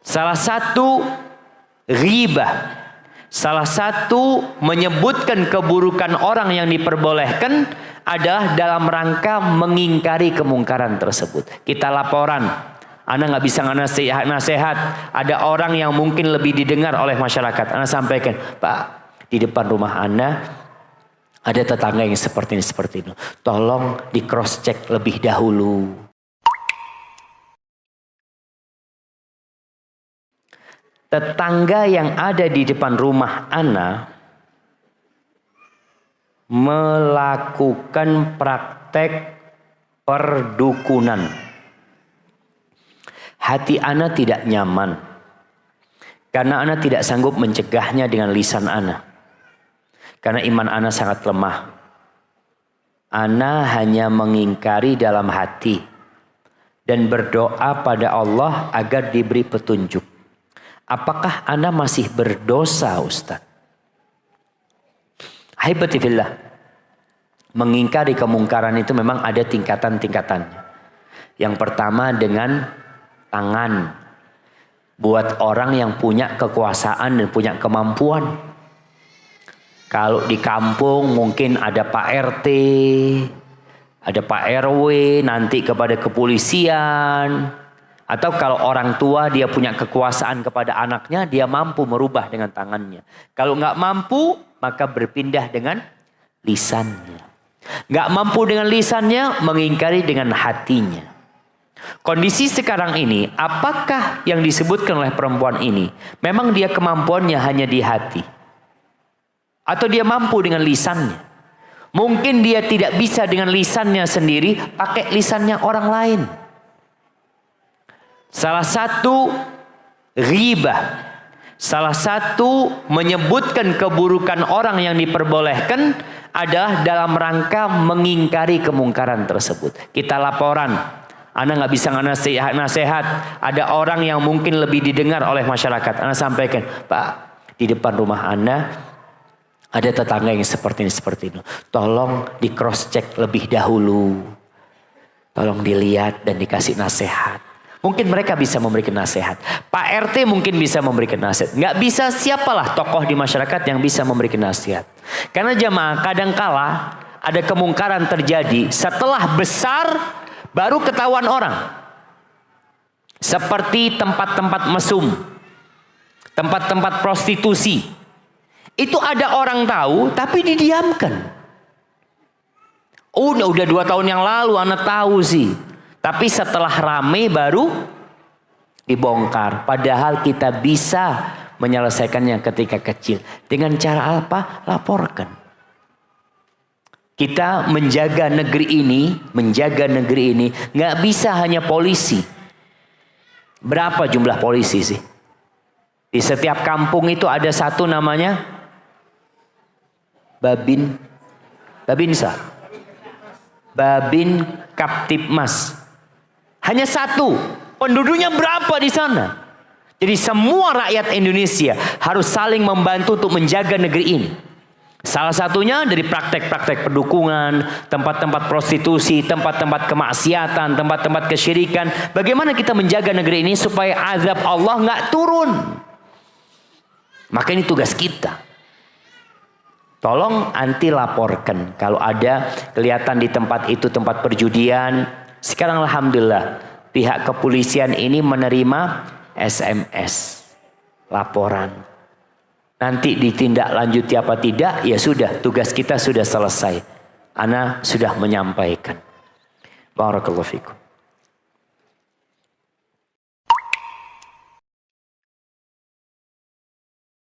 Salah satu ghibah, salah satu menyebutkan keburukan orang yang diperbolehkan adalah dalam rangka mengingkari kemungkaran tersebut. Kita laporan, Anda nggak bisa nasihat, ada orang yang mungkin lebih didengar oleh masyarakat. Anda sampaikan, Pak, di depan rumah Anda ada tetangga yang seperti ini. Tolong di cross check lebih dahulu. Tetangga yang ada di depan rumah Anda melakukan praktek perdukunan. Hati Anda tidak nyaman karena Anda tidak sanggup mencegahnya dengan lisan Anda. Karena iman Anda sangat lemah. Anda hanya mengingkari dalam hati dan berdoa pada Allah agar diberi petunjuk. Apakah Anda masih berdosa, Ustaz? Ahibati fillah, mengingkari kemungkaran itu memang ada tingkatan-tingkatannya. Yang pertama dengan tangan. Buat orang yang punya kekuasaan dan punya kemampuan. Kalau di kampung mungkin ada Pak RT, ada Pak RW, nanti kepada kepolisian. Atau kalau orang tua dia punya kekuasaan kepada anaknya, dia mampu merubah dengan tangannya. Kalau nggak mampu, maka berpindah dengan lisannya. Nggak mampu dengan lisannya, mengingkari dengan hatinya. Kondisi sekarang ini, apakah yang disebutkan oleh perempuan ini, memang dia kemampuannya hanya di hati? Atau dia mampu dengan lisannya? Mungkin dia tidak bisa dengan lisannya sendiri, pakai lisannya orang lain. Salah satu ghibah, salah satu menyebutkan keburukan orang yang diperbolehkan adalah dalam rangka mengingkari kemungkaran tersebut. Kita laporan, Anda nggak bisa nasihat, ada orang yang mungkin lebih didengar oleh masyarakat. Anda sampaikan, Pak, di depan rumah Anda ada tetangga yang seperti ini. Tolong di cross check lebih dahulu. Tolong dilihat dan dikasih nasihat. Mungkin mereka bisa memberikan nasihat. Pak RT mungkin bisa memberikan nasihat. Nggak bisa, siapalah tokoh di masyarakat yang bisa memberikan nasihat. Karena jamaah kadangkala ada kemungkaran terjadi setelah besar baru ketahuan orang. Seperti tempat-tempat mesum, tempat-tempat prostitusi. Itu ada orang tahu tapi didiamkan. Udah 2 tahun yang lalu Anda tahu sih. Tapi setelah rame baru dibongkar. Padahal kita bisa menyelesaikannya ketika kecil. Dengan cara apa? Laporkan. Kita menjaga negeri ini nggak bisa hanya polisi. Berapa jumlah polisi sih? Di setiap kampung itu ada satu namanya Babinsa. Babin Kaptipmas. Hanya satu. Penduduknya berapa di sana? Jadi semua rakyat Indonesia harus saling membantu untuk menjaga negeri ini. Salah satunya dari praktek-praktek perdukungan, tempat-tempat prostitusi, tempat-tempat kemaksiatan, tempat-tempat kesyirikan. Bagaimana kita menjaga negeri ini supaya azab Allah nggak turun? Maka ini tugas kita. Tolong anti laporkan kalau ada kelihatan di tempat itu tempat perjudian. Sekarang alhamdulillah pihak kepolisian ini menerima SMS laporan. Nanti ditindaklanjuti apa tidak, ya sudah, tugas kita sudah selesai. Ana sudah menyampaikan. Barakallahu fikum.